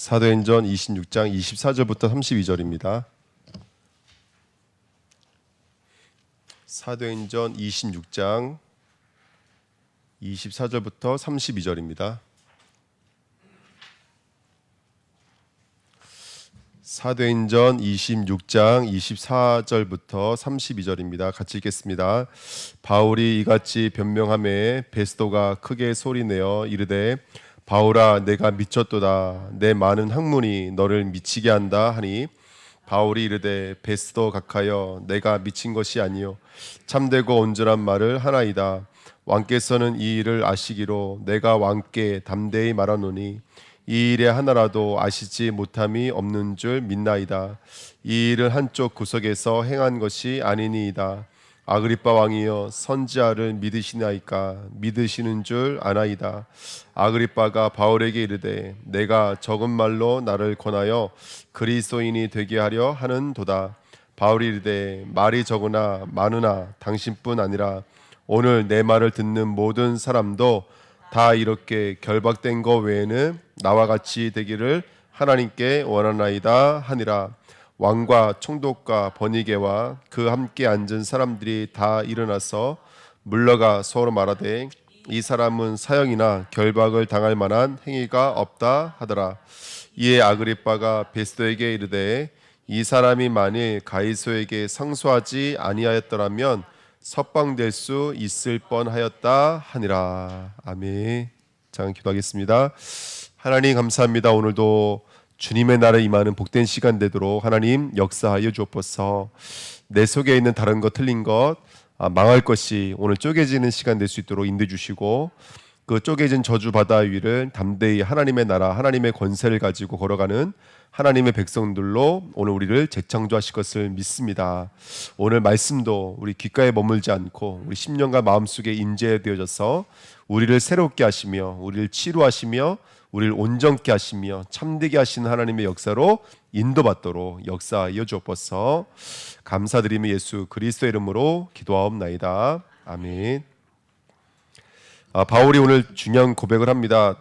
사도행전 26장 24절부터 32절입니다. 사도행전 26장 24절부터 32절입니다. 사도행전 26장 24절부터 32절입니다. 같이 읽겠습니다. 바울이 이같이 변명하매 베스도가 크게 소리내어 이르되 바울아 내가 미쳤도다. 내 많은 학문이 너를 미치게 한다 하니 바울이 이르되 베스도 각하여 내가 미친 것이 아니요 참되고 온전한 말을 하나이다. 왕께서는 이 일을 아시기로 내가 왕께 담대히 말하노니 이 일에 하나라도 아시지 못함이 없는 줄 믿나이다. 이 일은 한쪽 구석에서 행한 것이 아니니이다. 아그리빠 왕이여 선지자를 믿으시나이까? 믿으시는 줄 아나이다. 아그리빠가 바울에게 이르되 내가 적은 말로 나를 권하여 그리스도인이 되게 하려 하는도다. 바울이 이르되 말이 적으나 많으나 당신뿐 아니라 오늘 내 말을 듣는 모든 사람도 다 이렇게 결박된 것 외에는 나와 같이 되기를 하나님께 원하나이다 하니라. 왕과 총독과 버니게와 그 함께 앉은 사람들이 다 일어나서 물러가 서로 말하되 이 사람은 사형이나 결박을 당할 만한 행위가 없다 하더라. 이에 아그리빠가 베스도에게 이르되 이 사람이 만일 가이소에게 상소하지 아니하였더라면 석방될 수 있을 뻔하였다 하니라. 아멘. 잠깐 기도하겠습니다. 하나님 감사합니다. 오늘도 주님의 나라에 임하는 복된 시간 되도록 하나님 역사하여 주옵소서. 내 속에 있는 다른 것 틀린 것 망할 것이 오늘 쪼개지는 시간 될 수 있도록 인도해 주시고 그 쪼개진 저주 바다 위를 담대히 하나님의 나라 하나님의 권세를 가지고 걸어가는 하나님의 백성들로 오늘 우리를 재창조하실 것을 믿습니다. 오늘 말씀도 우리 귓가에 머물지 않고 우리 심령과 마음속에 임재되어져서 우리를 새롭게 하시며 우리를 치료하시며 우리를 온전케 하시며 참되게 하시는 하나님의 역사로 인도받도록 역사하여 주옵소서. 감사드리며 예수 그리스도의 이름으로 기도하옵나이다. 아멘. 바울이 오늘 중요한 고백을 합니다.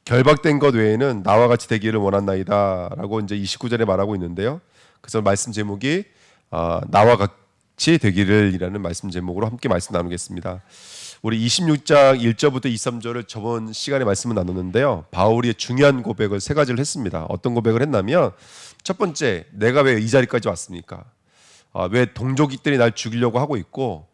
결박된 것 외에는 나와 같이 되기를 원한나이다 라고 이제 29절에 말하고 있는데요. 그래서 말씀 제목이 나와 같이 되기를 이라는 말씀 제목으로 함께 말씀 나누겠습니다. 우리 26장 1절부터 23절을 저번 시간에 말씀을 나눴는데요. 바울이 중요한 고백을 세 가지를 했습니다. 어떤 고백을 했냐면 첫 번째, 내가 왜 이 자리까지 왔습니까? 왜 동족들이 날 죽이려고 하고 있고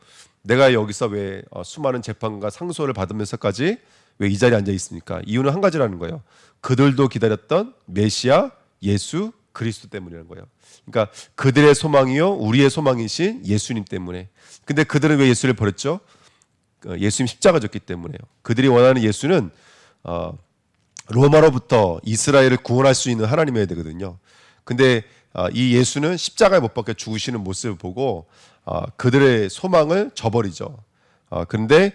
내가 여기서 왜 수많은 재판과 상소를 받으면서까지 왜 이 자리에 앉아 있습니까? 이유는 한 가지라는 거예요. 그들도 기다렸던 메시아 예수 그리스도 때문이라는 거예요. 그러니까 그들의 소망이요 우리의 소망이신 예수님 때문에. 근데 그들은 왜 예수를 버렸죠? 예수님 십자가 졌기 때문에요. 그들이 원하는 예수는 로마로부터 이스라엘을 구원할 수 있는 하나님이어야 되거든요. 근데 이 예수는 십자가에 못 박혀 죽으시는 모습을 보고 그들의 소망을 저버리죠. 그런데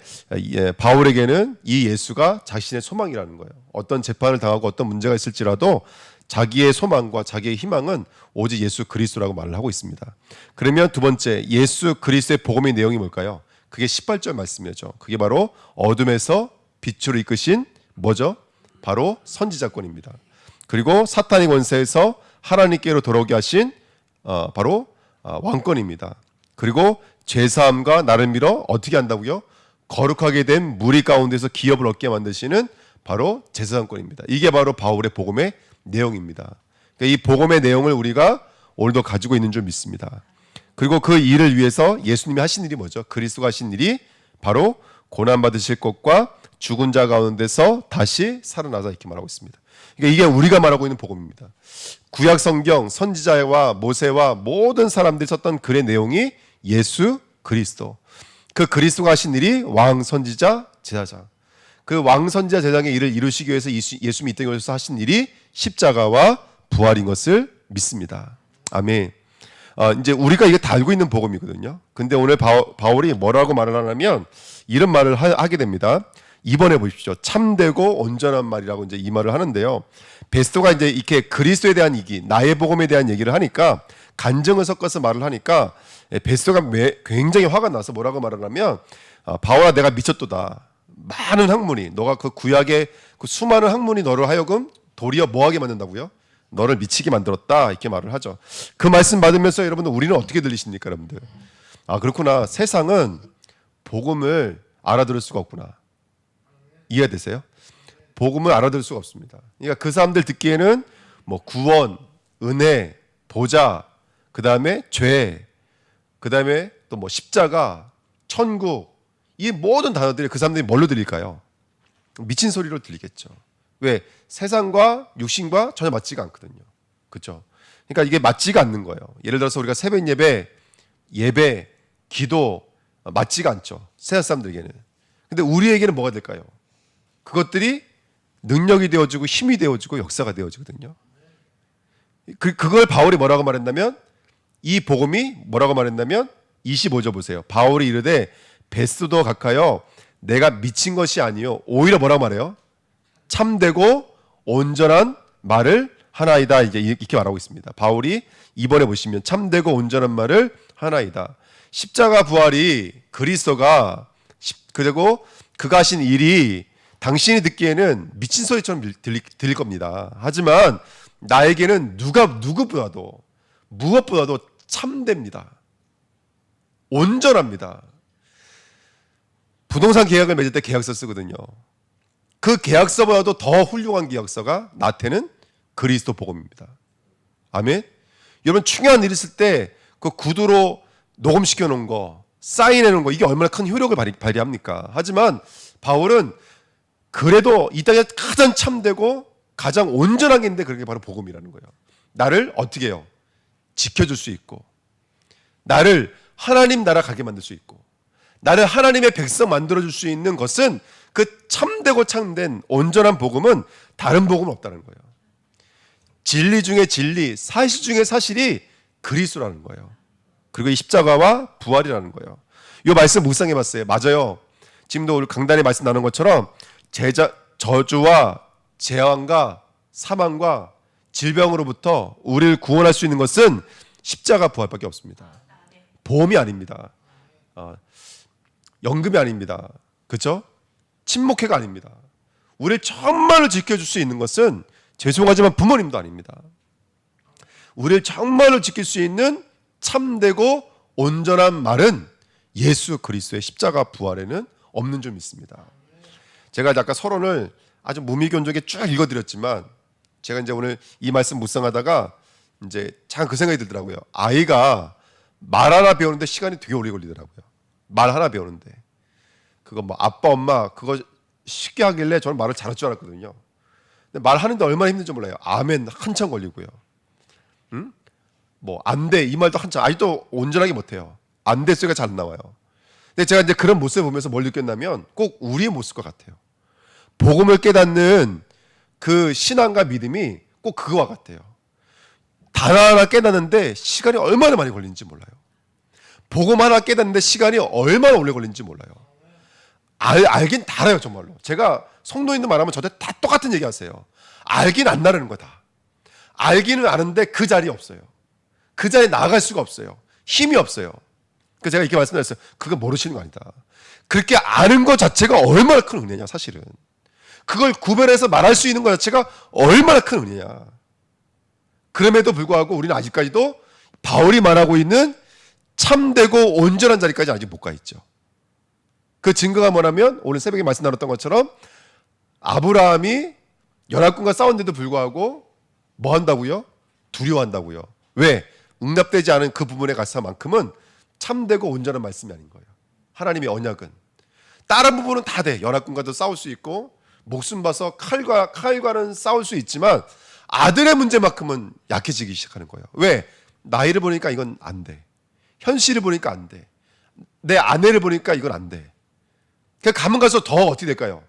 바울에게는 이 예수가 자신의 소망이라는 거예요. 어떤 재판을 당하고 어떤 문제가 있을지라도 자기의 소망과 자기의 희망은 오직 예수 그리스도라고 말을 하고 있습니다. 그러면 두 번째, 예수 그리스도의 복음의 내용이 뭘까요? 그게 18절 말씀이죠. 그게 바로 어둠에서 빛으로 이끄신 뭐죠? 바로 선지자권입니다. 그리고 사탄의 권세에서 하나님께로 돌아오게 하신 바로 왕권입니다. 그리고 죄사함과 나를 밀어 어떻게 한다고요? 거룩하게 된 무리 가운데서 기업을 얻게 만드시는 바로 제사장권입니다. 이게 바로 바울의 복음의 내용입니다. 그러니까 이 복음의 내용을 우리가 오늘도 가지고 있는 줄 믿습니다. 그리고 그 일을 위해서 예수님이 하신 일이 뭐죠? 그리스도가 하신 일이 바로 고난받으실 것과 죽은 자 가운데서 다시 살아나서 이렇게 말하고 있습니다. 그러니까 이게 우리가 말하고 있는 복음입니다. 구약 성경 선지자와 모세와 모든 사람들이 썼던 글의 내용이 예수 그리스도. 그 그리스도가 하신 일이 왕 선지자 제사장. 그 왕 선지자 제사장의 일을 이루시기 위해서 예수님이 이 땅에 오셔서 하신 일이 십자가와 부활인 것을 믿습니다. 아멘. 이제 우리가 이게 다 알고 있는 복음이거든요. 근데 오늘 바울이 뭐라고 말을 하냐면 이런 말을 하게 됩니다. 이번에 보십시오. 참되고 온전한 말이라고 이제 이 말을 하는데요. 베스도가 이제 이렇게 그리스도에 대한 얘기, 나의 복음에 대한 얘기를 하니까 간정을 섞어서 말을 하니까 베스도가 굉장히 화가 나서 뭐라고 말을 하면 바울아 내가 미쳤도다. 많은 학문이, 너가 그 구약의 그 수많은 학문이 너를 하여금 도리어 뭐하게 만든다고요? 너를 미치게 만들었다, 이렇게 말을 하죠. 그 말씀 받으면서 여러분들 우리는 어떻게 들리십니까, 여러분들? 아, 그렇구나. 세상은 복음을 알아들을 수가 없구나. 이해되세요? 복음을 알아들을 수가 없습니다. 그러니까 그 사람들 듣기에는 뭐 구원, 은혜, 보좌, 그 다음에 죄, 그 다음에 또 뭐 십자가, 천국, 이 모든 단어들이 그 사람들이 뭘로 들릴까요? 미친 소리로 들리겠죠. 왜? 세상과 육신과 전혀 맞지가 않거든요. 그렇죠? 그러니까 이게 맞지가 않는 거예요. 예를 들어서 우리가 새벽 예배, 기도 맞지가 않죠. 세상 사람들에게는. 근데 우리에게는 뭐가 될까요? 그것들이 능력이 되어지고 힘이 되어지고 역사가 되어지거든요. 그걸 바울이 뭐라고 말했냐면, 이 복음이 뭐라고 말했냐면 25절 보세요. 바울이 이르되 베스도 각하여 내가 미친 것이 아니요 오히려 뭐라고 말해요? 참되고 온전한 말을 하나이다, 이제 이렇게 말하고 있습니다. 바울이 이번에 보시면 참되고 온전한 말을 하나이다. 십자가 부활이 그리스도가, 그리고 그가 하신 일이 당신이 듣기에는 미친 소리처럼 들릴 겁니다. 하지만 나에게는 누구보다도 무엇보다도 참됩니다. 온전합니다. 부동산 계약을 맺을 때 계약서 쓰거든요. 그 계약서보다도 더 훌륭한 계약서가 나한테는 그리스도 복음입니다. 아멘. 여러분, 중요한 일 있을 때 그 구두로 녹음시켜 놓은 거, 사인해 놓은 거, 이게 얼마나 큰 효력을 발휘합니까? 하지만 바울은 그래도 이 땅에 가장 참되고 가장 온전한 게 있는데 그게 바로 복음이라는 거예요. 나를 어떻게 해요? 지켜줄 수 있고, 나를 하나님 나라 가게 만들 수 있고, 나를 하나님의 백성 만들어줄 수 있는 것은, 그 참되고 참된 온전한 복음은 다른 복음은 없다는 거예요. 진리 중에 진리, 사실 중에 사실이 그리스도라는 거예요. 그리고 이 십자가와 부활이라는 거예요. 이 말씀 묵상해 봤어요. 맞아요. 지금도 우리 강단에 말씀 나눈 것처럼 저주와 재앙과 사망과 질병으로부터 우리를 구원할 수 있는 것은 십자가 부활밖에 없습니다. 보험이 아닙니다. 연금이 아닙니다. 그렇죠? 친목회가 아닙니다. 우리를 정말로 지켜줄 수 있는 것은, 죄송하지만 부모님도 아닙니다. 우리를 정말로 지킬 수 있는 참되고 온전한 말은 예수 그리스도의 십자가 부활에는 없는 줄 믿습니다. 제가 아까 서론을 아주 무미견적에 쭉 읽어드렸지만, 제가 이제 오늘 이 말씀 묵상하다가 이제 참 그 생각이 들더라고요. 아이가 말 하나 배우는데 시간이 되게 오래 걸리더라고요. 말 하나 배우는데. 그거 뭐 아빠, 엄마 그거 쉽게 하길래 저는 말을 잘할 줄 알았거든요. 근데 말하는데 얼마나 힘든지 몰라요. 아멘 한참 걸리고요. 응? 뭐 안 돼, 이 말도 한참, 아직도 온전하게 못해요. 안 돼 소리가 잘 나와요. 근데 제가 이제 그런 모습을 보면서 뭘 느꼈냐면, 꼭 우리의 모습 것 같아요. 복음을 깨닫는 그 신앙과 믿음이 꼭 그거와 같아요. 단 하나 깨닫는데 시간이 얼마나 많이 걸리는지 몰라요. 복음 하나 깨닫는데 시간이 얼마나 오래 걸리는지 몰라요. 알긴 다 알아요, 정말로. 제가 성도인들 말하면 저한테 다 똑같은 얘기 하세요. 알긴 안 나르는 거다. 알기는 아는데 그 자리에 없어요. 그 자리에 나아갈 수가 없어요. 힘이 없어요. 그래서 제가 이렇게 말씀드렸어요. 그거 모르시는 거 아니다. 그렇게 아는 것 자체가 얼마나 큰 은혜냐, 사실은. 그걸 구별해서 말할 수 있는 것 자체가 얼마나 큰 은혜냐. 그럼에도 불구하고 우리는 아직까지도 바울이 말하고 있는 참되고 온전한 자리까지 아직 못 가 있죠. 그 증거가 뭐냐면, 오늘 새벽에 말씀 나눴던 것처럼 아브라함이 연합군과 싸웠는데도 불구하고 뭐 한다고요? 두려워한다고요. 왜? 응답되지 않은 그 부분에 가서만큼은 참되고 온전한 말씀이 아닌 거예요. 하나님의 언약은. 다른 부분은 다 돼. 연합군과도 싸울 수 있고, 목숨 봐서 칼과는 싸울 수 있지만 아들의 문제만큼은 약해지기 시작하는 거예요. 왜? 나이를 보니까 이건 안 돼. 현실을 보니까 안 돼. 내 아내를 보니까 이건 안 돼. 그러니까 가면 가서 더 어떻게 될까요?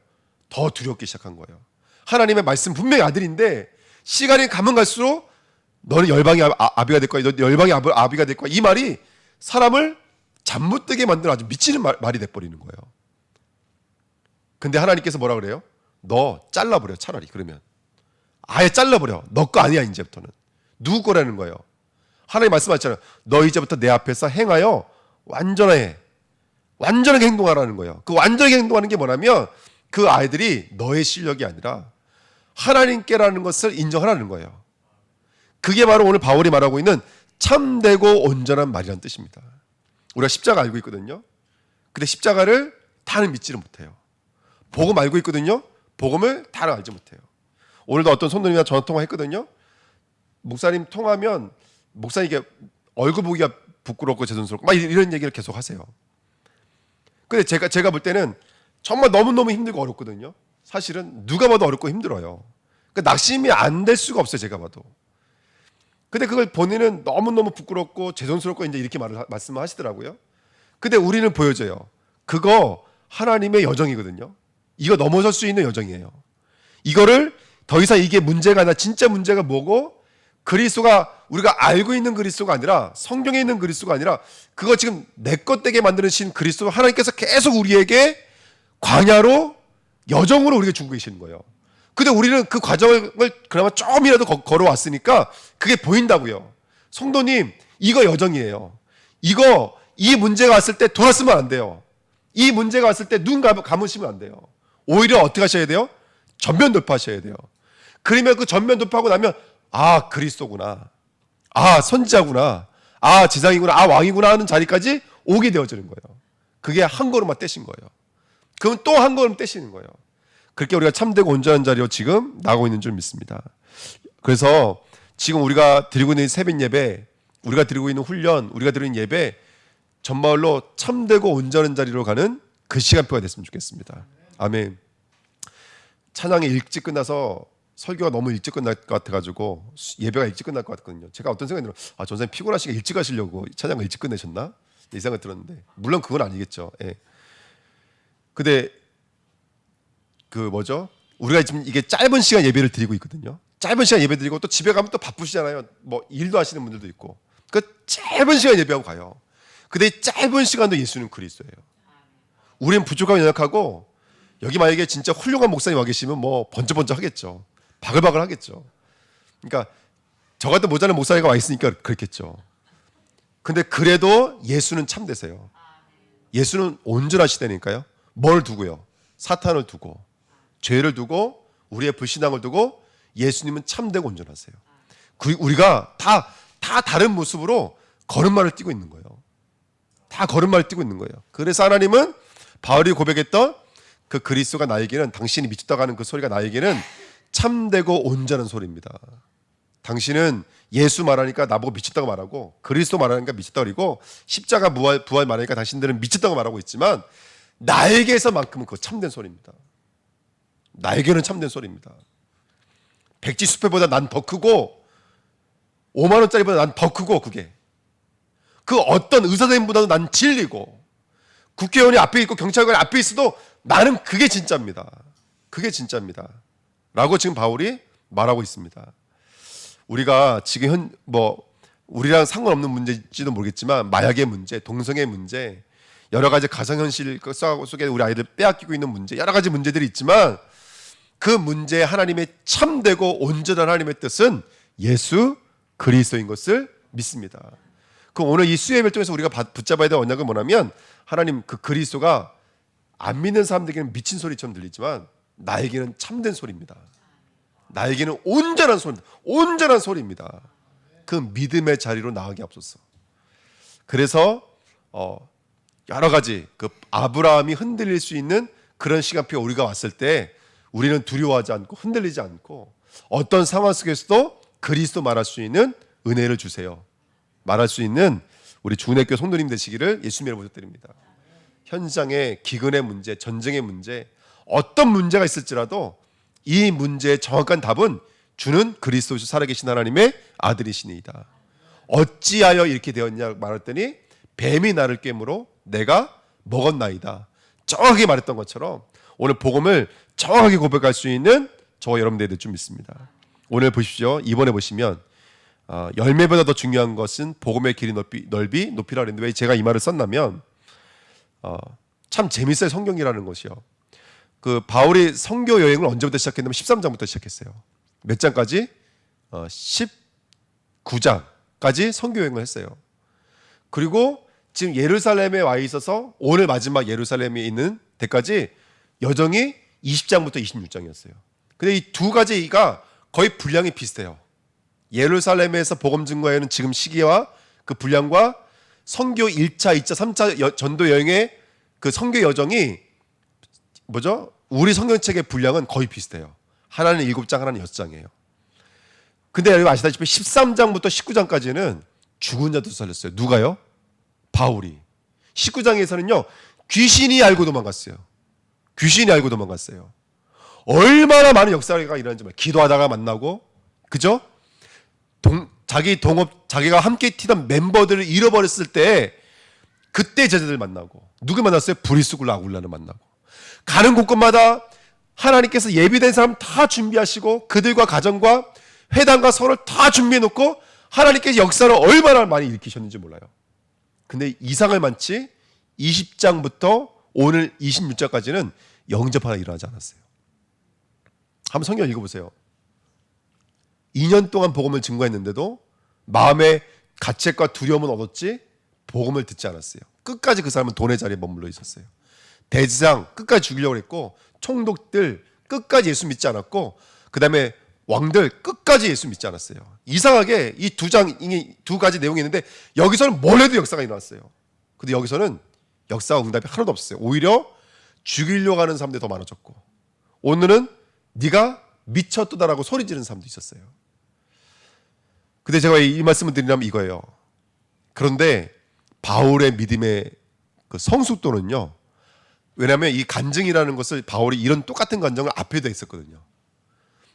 더 두렵기 시작한 거예요. 하나님의 말씀 분명히 아들인데 시간이 가면 갈수록 너는 열방의 아비가 될 거야. 너 열방의 아비가 될 거야. 이 말이 사람을 잠 못 들게 만드는 아주 미치는 말이 돼버리는 거예요. 근데 하나님께서 뭐라 그래요? 너 잘라버려, 차라리. 그러면 아예 잘라버려. 너 거 아니야, 이제부터는. 누구 거라는 거예요? 하나님 말씀하셨잖아요. 너 이제부터 내 앞에서 행하여 완전해. 완전하게 행동하라는 거예요. 그 완전하게 행동하는 게 뭐냐면 그 아이들이 너의 실력이 아니라 하나님께라는 것을 인정하라는 거예요. 그게 바로 오늘 바울이 말하고 있는 참되고 온전한 말이라는 뜻입니다. 우리가 십자가 알고 있거든요. 근데 십자가를 다는 믿지를 못해요. 복음 알고 있거든요. 복음을 다는 알지 못해요. 오늘도 어떤 성도님이랑 전화 통화했거든요. 목사님 통화하면 목사님 이게 얼굴 보기가 부끄럽고 죄송스럽고 막 이런 얘기를 계속 하세요. 근데 제가 볼 때는 정말 너무너무 힘들고 어렵거든요. 사실은 누가 봐도 어렵고 힘들어요. 그러니까 낙심이 안 될 수가 없어요. 제가 봐도. 근데 그걸 본인은 너무너무 부끄럽고 죄송스럽고 이제 이렇게 말씀을 하시더라고요. 근데 우리는 보여져요. 그거 하나님의 여정이거든요. 이거 넘어설 수 있는 여정이에요. 이거를 더 이상 이게 문제가 아니라 진짜 문제가 뭐고 그리스도가 우리가 알고 있는 그리스도가 아니라 성경에 있는 그리스도가 아니라 그거 지금 내 것 되게 만드신 그리스도 하나님께서 계속 우리에게 광야로 여정으로 우리에게 주고 계시는 거예요. 근데 우리는 그 과정을 그나마 조금이라도 걸어왔으니까 그게 보인다고요. 성도님, 이거 여정이에요. 이 문제가 왔을 때 돌았으면 안 돼요. 이 문제가 왔을 때 눈 감으시면 안 돼요. 오히려 어떻게 하셔야 돼요? 전면 돌파하셔야 돼요. 그러면 그 전면 돌파하고 나면 아, 그리스도구나. 아, 선지자구나. 아, 제사장이구나. 아, 왕이구나 하는 자리까지 오게 되어지는 거예요. 그게 한 걸음만 떼신 거예요. 그럼 또 한 걸음 떼시는 거예요. 그렇게 우리가 참되고 온전한 자리로 지금 나가고 있는 줄 믿습니다. 그래서 지금 우리가 드리고 있는 새벽 예배, 우리가 드리고 있는 훈련, 우리가 드리는 예배 정말로 참되고 온전한 자리로 가는 그 시간표가 됐으면 좋겠습니다. 아멘. 찬양이 일찍 끝나서 설교가 너무 일찍 끝날 것 같아가지고 예배가 일찍 끝날 것 같거든요. 제가 어떤 생각이 들어요. 아, 전사님 피곤하시니까 일찍 가시려고 찬양을 일찍 끝내셨나? 이 생각이 들었는데 물론 그건 아니겠죠. 예. 근데 우리가 지금 이게 짧은 시간 예배를 드리고 있거든요. 짧은 시간 예배 드리고 또 집에 가면 또 바쁘시잖아요. 뭐 일도 하시는 분들도 있고. 그 짧은 시간 예배하고 가요. 근데 이 짧은 시간도 예수는 그리스도예요. 우리는 부족하고 연약하고 여기 만약에 진짜 훌륭한 목사님 와 계시면 뭐 번쩍번쩍 하겠죠. 바글바글 하겠죠. 그러니까 저 같은 모자란 목사님이 와 있으니까 그렇겠죠. 근데 그래도 예수는 참되세요. 예수는 온전하시다니까요. 뭘 두고요? 사탄을 두고 죄를 두고 우리의 불신앙을 두고 예수님은 참되고 온전하세요. 우리가 다 다른 모습으로 걸음마를 띄고 있는 거예요. 다 걸음마를 띄고 있는 거예요. 그래서 하나님은 바울이 고백했던 그 그리스도가 나에게는 당신이 미쳤다고 하는 그 소리가 나에게는 참되고 온전한 소리입니다. 당신은 예수 말하니까 나보고 미쳤다고 말하고 그리스도 말하니까 미쳤다고 그러고 십자가 부활 말하니까 당신들은 미쳤다고 말하고 있지만 나에게서만큼은 그거 참된 소리입니다. 나에게는 참된 소리입니다. 백지 수표보다 난 더 크고 5만 원짜리보다 난 더 크고 그게 그 어떤 의사 선생님보다도 난 진리고 국회의원이 앞에 있고 경찰관이 앞에 있어도 나는 그게 진짜입니다. 그게 진짜입니다. 라고 지금 바울이 말하고 있습니다. 우리가 지금 우리랑 상관없는 문제일지도 모르겠지만 마약의 문제, 동성애 문제, 여러 가지 가상현실 속에 우리 아이들 빼앗기고 있는 문제, 여러 가지 문제들이 있지만 그 문제에 하나님의 참되고 온전한 하나님의 뜻은 예수 그리스도인 것을 믿습니다. 그럼 오늘 이 수요예배를 통해서 우리가 붙잡아야 될 언약은 뭐냐면 하나님 그 그리스도가 안 믿는 사람들에게는 미친 소리처럼 들리지만 나에게는 참된 소리입니다. 나에게는 온전한 소리입니다. 그 믿음의 자리로 나가게 하옵소서. 그래서 여러 가지 그 아브라함이 흔들릴 수 있는 그런 시간표가 우리가 왔을 때 우리는 두려워하지 않고 흔들리지 않고 어떤 상황 속에서도 그리스도 말할 수 있는 은혜를 주세요. 말할 수 있는 우리 주은혜교 성도님 되시기를 예수님으로 부탁드립니다. 현장의 기근의 문제, 전쟁의 문제, 어떤 문제가 있을지라도 이 문제의 정확한 답은 주는 그리스도 살아계신 하나님의 아들이시니이다. 어찌하여 이렇게 되었냐 말했더니 뱀이 나를 깨물어 내가 먹었나이다. 정확하게 말했던 것처럼 오늘 복음을 정확하게 고백할 수 있는 저와 여러분들이 될 줄 믿습니다. 오늘 보십시오. 이번에 보시면 열매보다 더 중요한 것은 복음의 길이 높이라 그랬는데 왜 제가 이 말을 썼냐면 참 재밌어요. 성경이라는 것이요. 그 바울이 선교 여행을 언제부터 시작했냐면 13장부터 시작했어요. 몇 장까지? 19장까지 선교 여행을 했어요. 그리고 지금 예루살렘에 와 있어서 오늘 마지막 예루살렘에 있는 데까지 여정이 20장부터 26장이었어요. 근데 이 두 가지가 거의 분량이 비슷해요. 예루살렘에서 복음 증거하는 지금 시기와 그 분량과 선교 1차, 2차, 3차 전도 여행의 그 선교 여정이 뭐죠? 우리 성경책의 분량은 거의 비슷해요. 하나는 7장, 하나는 6장이에요. 근데 여러분 아시다시피 13장부터 19장까지는 죽은 자도 살렸어요. 누가요? 바울이. 19장에서는요, 귀신이 알고 도망갔어요. 귀신이 알고 도망갔어요. 얼마나 많은 역사가 일어났는지 몰라요. 기도하다가 만나고, 그죠? 자기가 함께 뛰던 멤버들을 잃어버렸을 때, 그때 제자들 만나고, 누구 만났어요? 브리스굴라 아굴라를 만나고. 가는 곳곳마다 하나님께서 예비된 사람 다 준비하시고, 그들과 가정과 회당과 서를 다 준비해놓고, 하나님께서 역사를 얼마나 많이 일으키셨는지 몰라요. 근데 이상을 많지 20장부터 오늘 26장까지는 영접 하나 일어나지 않았어요. 한번 성경 읽어보세요. 2년 동안 복음을 증거했는데도 마음에 가책과 두려움은 얻었지 복음을 듣지 않았어요. 끝까지 그 사람은 돈의 자리에 머물러 있었어요. 대지상 끝까지 죽이려고 했고, 총독들 끝까지 예수 믿지 않았고, 그 다음에 왕들 끝까지 예수 믿지 않았어요. 이상하게 이 두 가지 내용이 있는데 여기서는 뭘 해도 역사가 일어났어요. 근데 여기서는 역사와 응답이 하나도 없었어요. 오히려 죽이려고 하는 사람들이 더 많아졌고, 오늘은 네가 미쳤다라고 소리 지르는 사람도 있었어요. 근데 제가 이 말씀을 드리려면 이거예요. 그런데 바울의 믿음의 그 성숙도는요, 왜냐하면 이 간증이라는 것을 바울이 이런 똑같은 간증을 앞에도 했었거든요.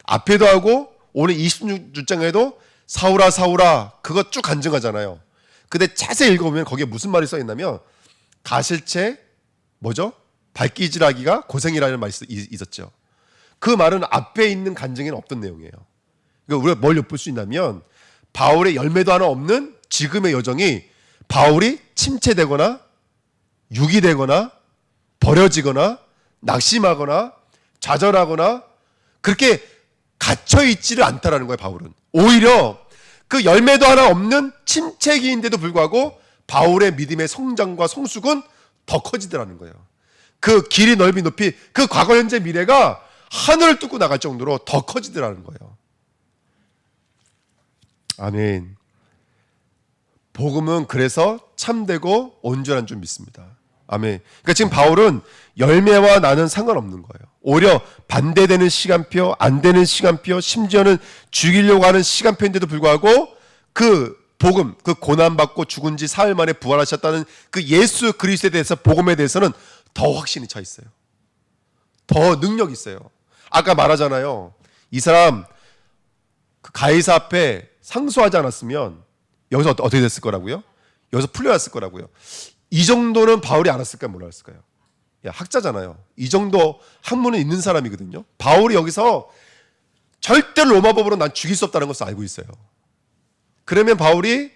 앞에도 하고 오늘 26장에도 사울아 사울아 그거 쭉 간증하잖아요. 근데 자세히 읽어보면 거기에 무슨 말이 써있냐면 가실체 뭐죠? 발기질하기가 고생이라는 말이 있었죠. 그 말은 앞에 있는 간증에는 없던 내용이에요. 그러니까 우리가 뭘 엿볼 수 있냐면 바울의 열매도 하나 없는 지금의 여정이 바울이 침체되거나 유기되거나 버려지거나 낙심하거나 좌절하거나 그렇게 갇혀있지를 않다라는 거예요. 바울은 오히려 그 열매도 하나 없는 침체기인데도 불구하고 바울의 믿음의 성장과 성숙은 더 커지더라는 거예요. 그 길이 넓이 높이 그 과거 현재 미래가 하늘을 뚫고 나갈 정도로 더 커지더라는 거예요. 아멘. 복음은 그래서 참되고 온전한 줄 믿습니다. 아멘. 그러니까 지금 바울은 열매와 나는 상관없는 거예요. 오히려 반대되는 시간표, 안 되는 시간표, 심지어는 죽이려고 하는 시간표인데도 불구하고 그 복음, 그 고난받고 죽은 지 사흘 만에 부활하셨다는 그 예수 그리스도에 대해서 복음에 대해서는 더 확신이 차 있어요. 더 능력이 있어요. 아까 말하잖아요. 이 사람 그 가이사 앞에 상소하지 않았으면 여기서 어떻게 됐을 거라고요? 여기서 풀려났을 거라고요. 이 정도는 바울이 알았을까요? 못 알았을까요? 학자잖아요. 이 정도 학문은 있는 사람이거든요. 바울이 여기서 절대로 로마법으로 난 죽일 수 없다는 것을 알고 있어요. 그러면 바울이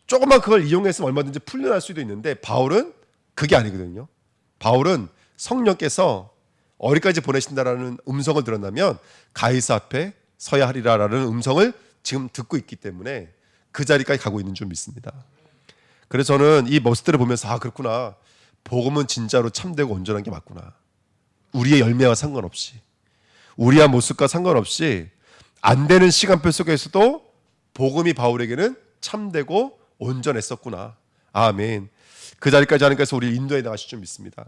조금만 그걸 이용했으면 얼마든지 풀려날 수도 있는데 바울은 그게 아니거든요. 바울은 성령께서 어디까지 보내신다라는 음성을 들었다면 가이사 앞에 서야 하리라라는 음성을 지금 듣고 있기 때문에 그 자리까지 가고 있는 줄 믿습니다. 그래서 저는 이 모습들을 보면서 아 그렇구나. 복음은 진짜로 참되고 온전한 게 맞구나. 우리의 열매와 상관없이 우리의 모습과 상관없이 안 되는 시간표 속에서도 복음이 바울에게는 참되고 온전했었구나. 아멘. 그 자리까지 하나님께서 우리를 인도해 나가실 줄 믿습니다.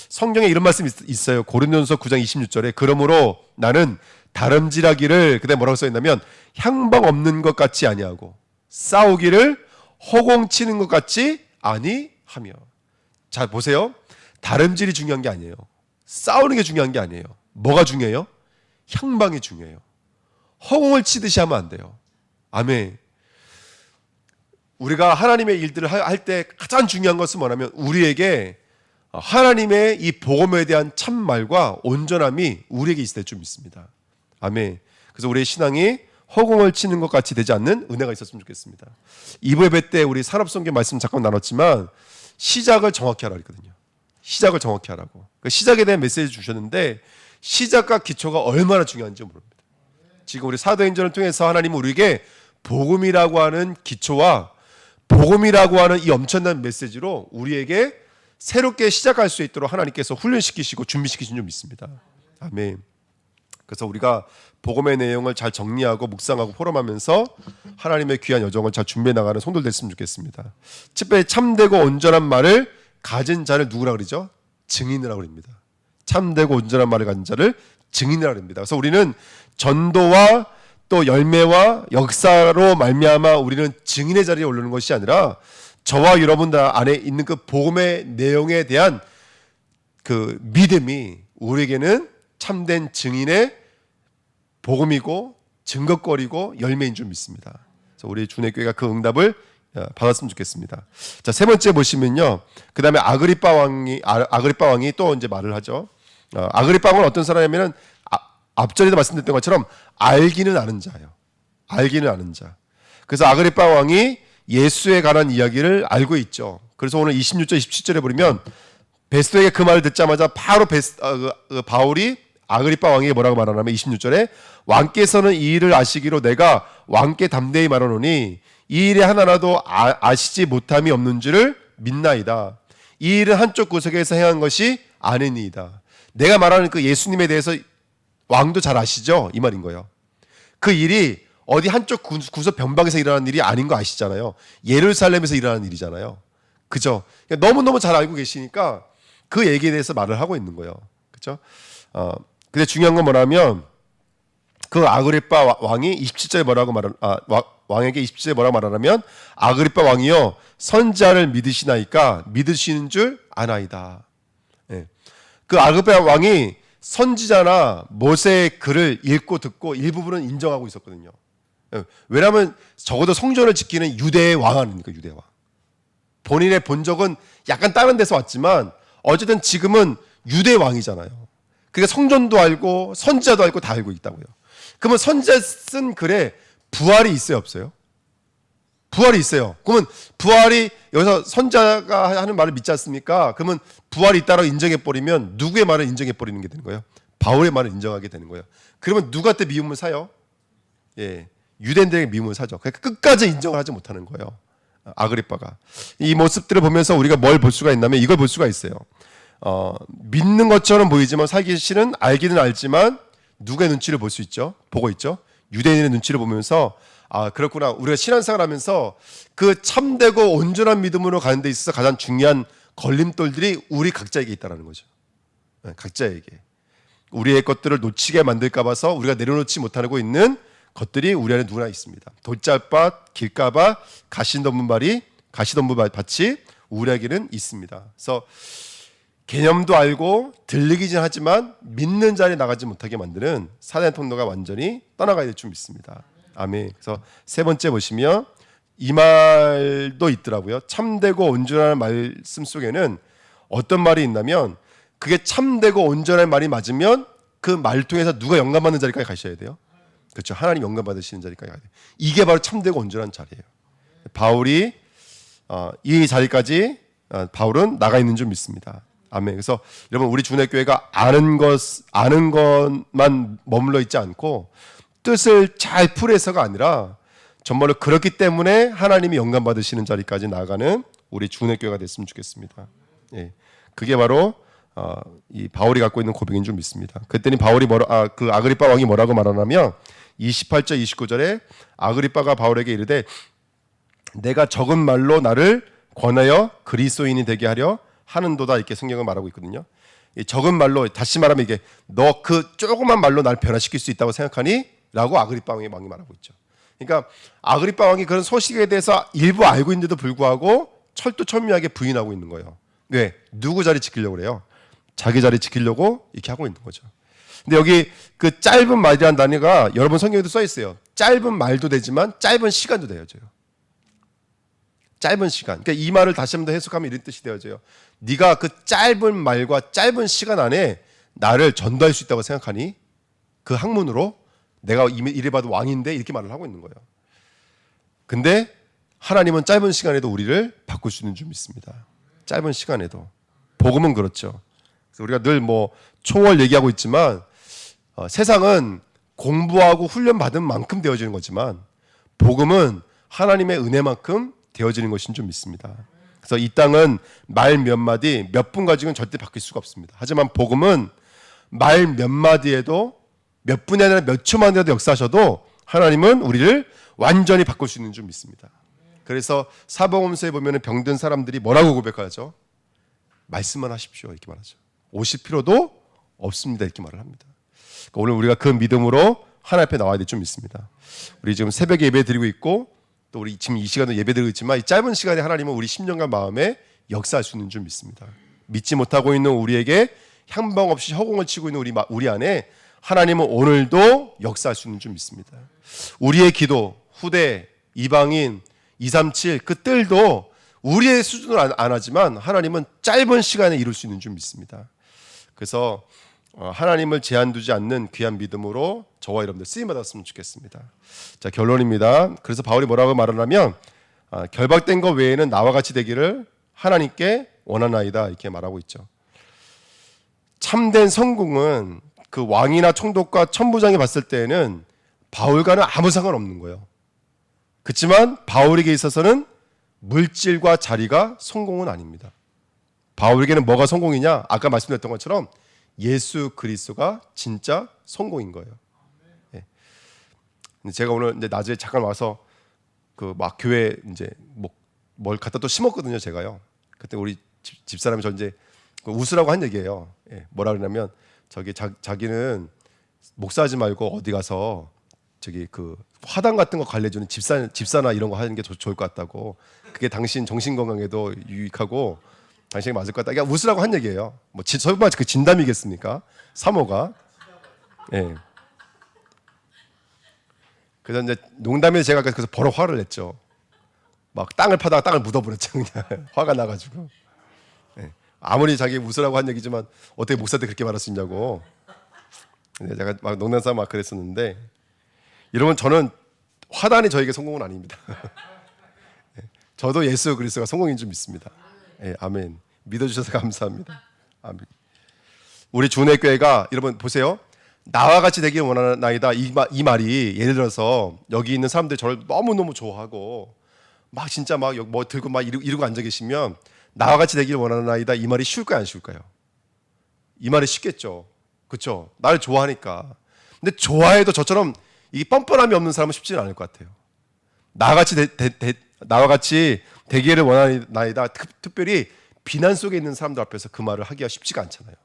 성경에 이런 말씀이 있어요. 고린도전서 9장 26절에 그러므로 나는 다름질하기를 그때 뭐라고 써있냐면 향방 없는 것 같이 아니하고 싸우기를 허공치는 것 같이 아니하며. 자 보세요. 다름질이 중요한 게 아니에요. 싸우는 게 중요한 게 아니에요. 뭐가 중요해요? 향방이 중요해요. 허공을 치듯이 하면 안 돼요. 아멘. 우리가 하나님의 일들을 할 때 가장 중요한 것은 뭐냐면 우리에게 하나님의 이 복음에 대한 참말과 온전함이 우리에게 있을 줄 믿습니다. 아멘. 그래서 우리의 신앙이 허공을 치는 것 같이 되지 않는 은혜가 있었으면 좋겠습니다. 2부 예배 때 우리 산업성경 말씀 잠깐 나눴지만 시작을 정확히 하라고 했거든요. 시작을 정확히 하라고. 그 시작에 대한 메시지 주셨는데 시작과 기초가 얼마나 중요한지 모릅니다. 지금 우리 사도행전을 통해서 하나님은 우리에게 복음이라고 하는 기초와 복음이라고 하는 이 엄청난 메시지로 우리에게 새롭게 시작할 수 있도록 하나님께서 훈련시키시고 준비시키신 줄 믿습니다. 아멘. 그래서 우리가 복음의 내용을 잘 정리하고 묵상하고 포럼하면서 하나님의 귀한 여정을 잘 준비해 나가는 성도들 됐으면 좋겠습니다. 특별히 참되고 온전한 말을 가진 자를 누구라 그러죠? 증인이라고 합니다. 참되고 온전한 말을 가진 자를 증인이라고 합니다. 그래서 우리는 전도와 또 열매와 역사로 말미암아 우리는 증인의 자리에 오르는 것이 아니라 저와 여러분들 안에 있는 그 복음의 내용에 대한 그 믿음이 우리에게는 참된 증인의 복음이고 증거거리고 열매인 줄 믿습니다. 그래서 우리 주내교회가 그 응답을 받았으면 좋겠습니다. 자, 세 번째 보시면요. 그 다음에 아그리빠 왕이 또 이제 말을 하죠. 아그리빠 왕은 어떤 사람이냐면 앞전에도 말씀드렸던 것처럼 알기는 아는 자예요. 알기는 아는 자. 그래서 아그리빠 왕이 예수에 관한 이야기를 알고 있죠. 그래서 오늘 26절, 27절에 보면 베스도에게 그 말을 듣자마자 바로 바울이 아그리빠 왕에게 뭐라고 말하냐면 26절에 왕께서는 이 일을 아시기로 내가 왕께 담대히 말하노니 이 일에 하나라도 아시지 못함이 없는 줄을 믿나이다. 이 일은 한쪽 구석에서 행한 것이 아니니이다. 내가 말하는 그 예수님에 대해서 왕도 잘 아시죠? 이 말인 거예요. 그 일이 어디 한쪽 구석 변방에서 일어나는 일이 아닌 거 아시잖아요. 예루살렘에서 일어나는 일이잖아요. 그죠? 그러니까 너무너무 잘 알고 계시니까 그 얘기에 대해서 말을 하고 있는 거예요. 그죠? 근데 중요한 건 뭐냐면 그 아그리빠 왕이 27절에 왕에게 27절에 뭐라고 말하냐면 아그리빠 왕이요 선지자를 믿으시나이까 믿으시는 줄 아나이다. 예. 그 아그리빠 왕이 선지자나 모세의 글을 읽고 듣고 일부분은 인정하고 있었거든요. 왜냐하면 적어도 성전을 지키는 유대의 왕 아닙니까? 유대 왕. 본인의 본적은 약간 다른 데서 왔지만 어쨌든 지금은 유대 왕이잖아요. 그러니까 성전도 알고 선지자도 알고 다 알고 있다고요. 그러면 선지자 쓴 글에 부활이 있어요, 없어요? 부활이 있어요. 그러면 부활이 여기서 선지자가 하는 말을 믿지 않습니까? 그러면 부활이 있다고 인정해버리면 누구의 말을 인정해버리는 게 되는 거예요? 바울의 말을 인정하게 되는 거예요. 그러면 누구한테 미움을 사요? 예, 유대인들에게 미움을 사죠. 그러니까 끝까지 인정을 하지 못하는 거예요. 아그리빠가. 이 모습들을 보면서 우리가 뭘 볼 수가 있냐면 이걸 볼 수가 있어요. 믿는 것처럼 보이지만 사실은 알기는 알지만 누구의 눈치를 볼 수 있죠? 보고 있죠? 유대인의 눈치를 보면서 아 그렇구나. 우리가 신앙생활 하면서 그 참되고 온전한 믿음으로 가는 데 있어서 가장 중요한 걸림돌들이 우리 각자에게 있다는 거죠. 각자에게. 우리의 것들을 놓치게 만들까 봐서 우리가 내려놓지 못하고 있는 것들이 우리 안에 누구나 있습니다. 돌짝밭, 길가밭, 가시덤불밭이 우리에게는 있습니다. 그래서 개념도 알고 들리긴 하지만 믿는 자리에 나가지 못하게 만드는 사단의 통로가 완전히 떠나가야 될 줄 믿습니다. 아멘. 그래서 세 번째 보시면 이 말도 있더라고요. 참되고 온전한 말씀 속에는 어떤 말이 있냐면 그게 참되고 온전한 말이 맞으면 그 말 통해서 누가 영감받는 자리까지 가셔야 돼요. 그렇죠. 하나님 영감받으시는 자리까지 가야 돼요. 이게 바로 참되고 온전한 자리예요. 바울이 이 자리까지 바울은 나가 있는 줄 믿습니다. 아멘. 그래서 여러분 우리 주내교회가 아는 것만 머물러 있지 않고 뜻을 잘 풀어서가 아니라 정말로 그렇기 때문에 하나님이 영감 받으시는 자리까지 나아가는 우리 주내교회가 됐으면 좋겠습니다. 예, 그게 바로 이 바울이 갖고 있는 고백인 줄 믿습니다. 그랬더니 바울이 그 아그리빠 왕이 뭐라고 말하냐면 28절 29절에 아그리빠가 바울에게 이르되 내가 적은 말로 나를 권하여 그리스도인이 되게 하려 하는도다 이렇게 성경을 말하고 있거든요. 이 적은 말로 다시 말하면 이게 너 그 조그만 말로 날 변화시킬 수 있다고 생각하니? 라고 아그리빠 왕이 말하고 있죠. 그러니까 아그리빠 왕이 그런 소식에 대해서 일부 알고 있는데도 불구하고 철두철미하게 부인하고 있는 거예요. 왜? 누구 자리 지키려고 그래요? 자기 자리 지키려고 이렇게 하고 있는 거죠. 근데 여기 그 짧은 말이라는 단어가 여러분 성경에도 써 있어요. 짧은 말도 되지만 짧은 시간도 되어져요. 짧은 시간. 그러니까 이 말을 다시 한번 더 해석하면 이런 뜻이 되어져요. 네가 그 짧은 말과 짧은 시간 안에 나를 전도할 수 있다고 생각하니? 그 학문으로 내가 이래봐도 왕인데 이렇게 말을 하고 있는 거예요. 근데 하나님은 짧은 시간에도 우리를 바꿀 수 있는 줄 믿습니다. 짧은 시간에도. 복음은 그렇죠. 그래서 우리가 늘 뭐 초월 얘기하고 있지만 세상은 공부하고 훈련 받은 만큼 되어지는 거지만 복음은 하나님의 은혜만큼 되어지는 것인 줄 믿습니다. 그래서 이 땅은 말 몇 마디 몇 분 가지고는 절대 바뀔 수가 없습니다. 하지만 복음은 말 몇 마디에도 몇 분이 아니라 몇 초만이라도 역사하셔도 하나님은 우리를 완전히 바꿀 수 있는 줄 믿습니다. 그래서 사복음서에 보면 병든 사람들이 뭐라고 고백하죠? 말씀만 하십시오 이렇게 말하죠. 오실 필요도 없습니다 이렇게 말을 합니다. 그러니까 오늘 우리가 그 믿음으로 하나님 앞에 나와야 될 줄 믿습니다. 우리 지금 새벽에 예배 드리고 있고 또 우리 지금 이 시간도 예배 드리고 있지만 이 짧은 시간에 하나님은 우리 심령과 마음에 역사할 수 있는 줄 믿습니다. 믿지 못하고 있는 우리에게 향방 없이 허공을 치고 있는 우리 안에 하나님은 오늘도 역사할 수 있는 줄 믿습니다. 우리의 기도, 후대, 이방인, 237 그 뜰도 우리의 수준으로 안 하지만 하나님은 짧은 시간에 이룰 수 있는 줄 믿습니다. 그래서 하나님을 제한 두지 않는 귀한 믿음으로 저와 여러분들 쓰임 받았으면 좋겠습니다. 자, 결론입니다. 그래서 바울이 뭐라고 말하냐면 결박된 것 외에는 나와 같이 되기를 하나님께 원하나이다 이렇게 말하고 있죠. 참된 성공은 그 왕이나 총독과 천부장이 봤을 때에는 바울과는 아무 상관없는 거예요. 그렇지만 바울에게 있어서는 물질과 자리가 성공은 아닙니다. 바울에게는 뭐가 성공이냐? 아까 말씀드렸던 것처럼 예수 그리스도가 진짜 성공인 거예요. 예. 제가 오늘 이제 낮에 잠깐 와서 그 막 교회 이제 뭘 갖다 또 심었거든요, 제가요. 그때 우리 집사람이 저 이제 웃으라고 한 얘기예요. 예. 뭐라 그러냐면 저기 자기는 목사하지 말고 어디 가서 저기 그 화단 같은 거 관리해주는 집사나 이런 거 하는 게 좋을 것 같다고. 그게 당신 정신 건강에도 유익하고 당신이 맞을 것 같다. 그냥 웃으라고 한 얘기예요. 뭐 설마 그 진담이겠습니까? 사모가. 예. 그래서 이제 농담에 제가 그래서 버럭 화를 냈죠. 막 땅을 파다가 땅을 묻어버렸죠. 그냥 화가 나가지고. 예. 아무리 자기 웃으라고 한 얘기지만 어떻게 목사한테 그렇게 말할 수 있냐고. 제가 막 농담삼아 막 그랬었는데, 여러분 저는 화단이 저에게 성공은 아닙니다. 예. 저도 예수 그리스도가 성공인 줄 믿습니다. 예, 아멘. 믿어주셔서 감사합니다. 아멘. 우리 주내교회가 여러분 보세요. 나와 같이 되길 원하나이다 이 말이 예를 들어서 여기 있는 사람들이 저를 너무너무 좋아하고 막 진짜 막 뭐 들고 막 이러고 앉아 계시면 나와 같이 되길 원하나이다 이 말이 쉬울까요 안 쉬울까요? 이 말이 쉽겠죠. 그렇죠? 나를 좋아하니까. 근데 좋아해도 저처럼 이 뻔뻔함이 없는 사람은 쉽지는 않을 것 같아요. 나와 같이 되기를 원하나이다. 특별히 비난 속에 있는 사람들 앞에서 그 말을 하기가 쉽지가 않잖아요.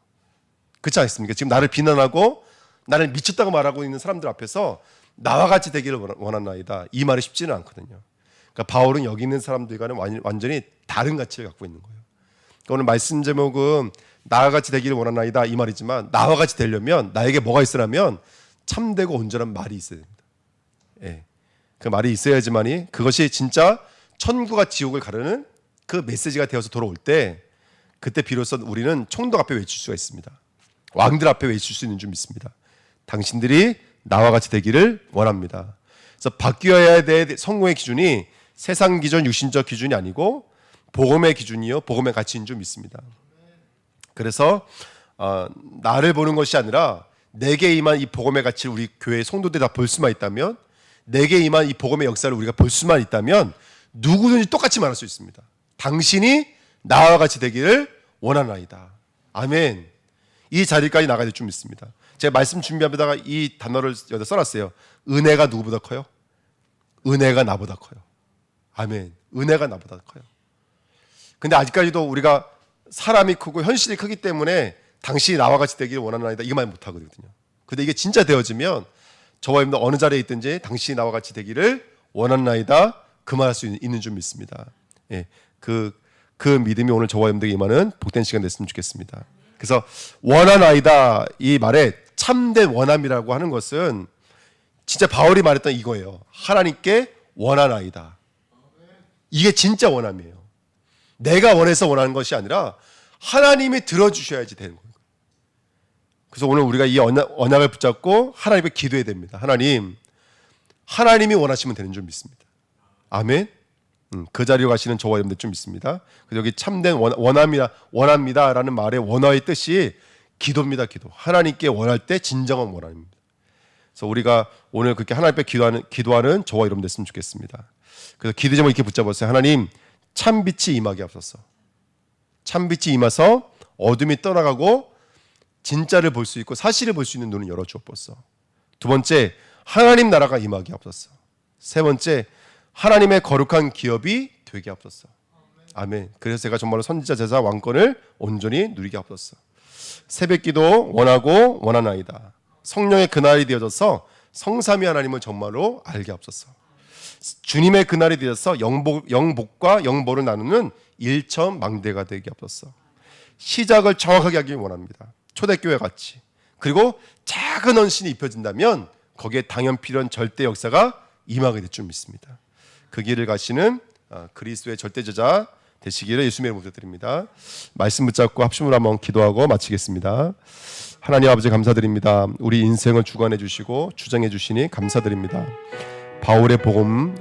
그렇지 않습니까? 지금 나를 비난하고 나를 미쳤다고 말하고 있는 사람들 앞에서 나와 같이 되기를 원하나이다. 이 말이 쉽지는 않거든요. 그러니까 바울은 여기 있는 사람들과는 완전히 다른 가치를 갖고 있는 거예요. 그러니까 오늘 말씀 제목은 나와 같이 되기를 원하나이다 이 말이지만 나와 같이 되려면 나에게 뭐가 있으라면 참되고 온전한 말이 있어야 됩니다. 예. 그 말이 있어야지만이 그것이 진짜 천국과 지옥을 가르는 그 메시지가 되어서 돌아올 때 그때 비로소 우리는 총독 앞에 외칠 수가 있습니다. 왕들 앞에 외칠 수 있는 줄 믿습니다. 당신들이 나와 같이 되기를 원합니다. 그래서 바뀌어야 될 성공의 기준이 세상 기준, 육신적 기준이 아니고 복음의 기준이요, 복음의 가치인 줄 믿습니다. 그래서 나를 보는 것이 아니라 내게 임한 이 복음의 가치를 우리 교회 성도들이 다 볼 수만 있다면, 내게 임한 이 복음의 역사를 우리가 볼 수만 있다면 누구든지 똑같이 말할 수 있습니다. 당신이 나와 같이 되기를 원하나이다. 아멘. 이 자리까지 나가야 될 줄 믿습니다. 제가 말씀 준비하다가 이 단어를 여기다 써놨어요. 은혜가 누구보다 커요? 은혜가 나보다 커요. 아멘. 은혜가 나보다 커요. 근데 아직까지도 우리가 사람이 크고 현실이 크기 때문에 당신이 나와 같이 되기를 원하나이다 이거 말 못하거든요. 근데 이게 진짜 되어지면 저와 여러분들 어느 자리에 있든지 당신이 나와 같이 되기를 원하나이다 그 말할 수 있는 줄 믿습니다. 예, 그 믿음이 오늘 저와 여러분들에게 임하는 복된 시간 됐으면 좋겠습니다. 그래서 원하나이다 이 말에 참된 원함이라고 하는 것은 진짜 바울이 말했던 이거예요. 하나님께 원하나이다. 이게 진짜 원함이에요. 내가 원해서 원하는 것이 아니라 하나님이 들어주셔야지 되는 거예요. 그래서 오늘 우리가 이 언약을 붙잡고 하나님께 기도해야 됩니다. 하나님이 원하시면 되는 줄 믿습니다. 아멘. 그 자리로 가시는 저와 여러분들 좀 믿습니다. 그래서 여기 참된 원합니다라는 말의 원어의 뜻이 기도입니다. 기도. 하나님께 원할 때 진정한 원함입니다. 그래서 우리가 오늘 그렇게 하나님 앞에 기도하는 저와 여러분 됐으면 좋겠습니다. 그래서 기도 제목을 이렇게 붙잡았어요. 하나님, 참빛이 임하게 하옵소서. 참빛이 임해서 어둠이 떠나가고 진짜를 볼 수 있고 사실을 볼 수 있는 눈을 열어주옵소서. 두 번째, 하나님 나라가 임하게 하옵소서. 세 번째, 하나님의 거룩한 기업이 되게 하옵소서. 아멘. 그래서 제가 정말로 선지자 제사 왕권을 온전히 누리게 하옵소서. 새벽기도 원하고 원하나이다. 성령의 그날이 되어져서 성삼위 하나님을 정말로 알게 하옵소서. 주님의 그날이 되어서 영복과 영보를 나누는 일천망대가 되게 하옵소서. 시작을 정확하게 하길 원합니다. 초대교회 같이. 그리고 작은 헌신이 입혀진다면 거기에 당연 필요한 절대 역사가 임하게 될 줄 믿습니다. 그 길을 가시는 그리스도의 절대제자 되시기를 예수님의 이름으로 부탁드립니다. 말씀 붙잡고 합심으로 한번 기도하고 마치겠습니다. 하나님 아버지 감사드립니다. 우리 인생을 주관해 주시고 주장해 주시니 감사드립니다. 바울의 복음